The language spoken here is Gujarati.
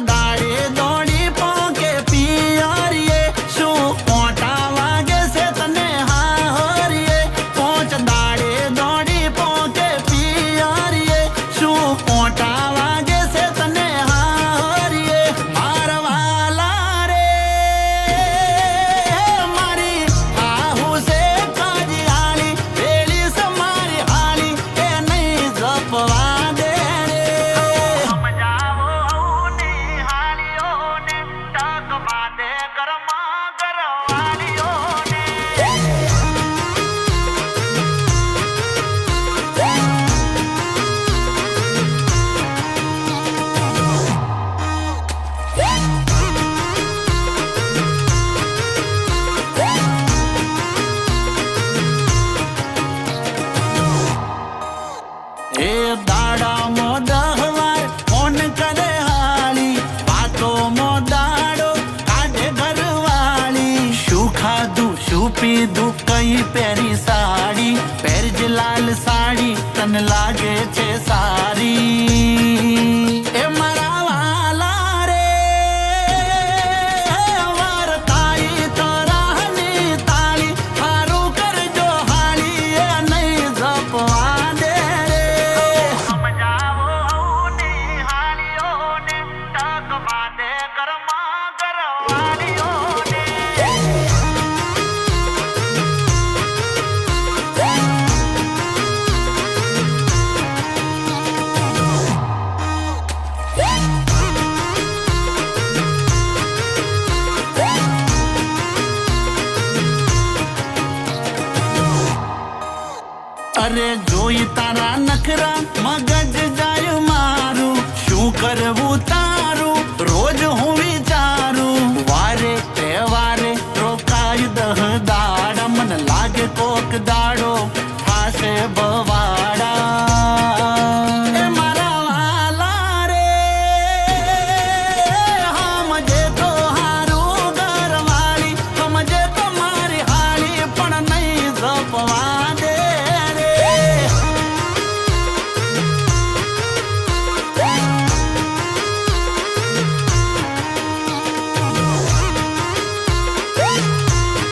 દાડે દોડી પોકે પિયરીએ શું કોટા વાગે છે તને હારીએ પોચ દાડે દોડી પોકે પિયરીએ શું કોટા વાગે છે તને હારીએ મારવાલા રે મારી આહુ છે કાજિયાળી વેલી છે મારી હાળી એ નહીં જપવા દે રે સમજાવો ની હાળીઓને ટક બાંધે ઘરમાં ઘરવાળીઓને એ દાડામો 10 વાર ફોન કરે હાળી વાતોમો દાડો કાઢે ઘરવાળી શું ખાધું શું પીધું કઈ પહેરી સાડી પહેરજ લાલ સાડી તને લાગે છે સારી એ મારા વાલા રે વારતાઈ તો રાહની તાળી હારું કરજો હાળી એ નહીં જપવા દે રે સમજાવો ની હાળીઓને ટક બાંધે ઘરમાં ઘરવાળીઓને અરે જોઈ તારા નખરા મગજ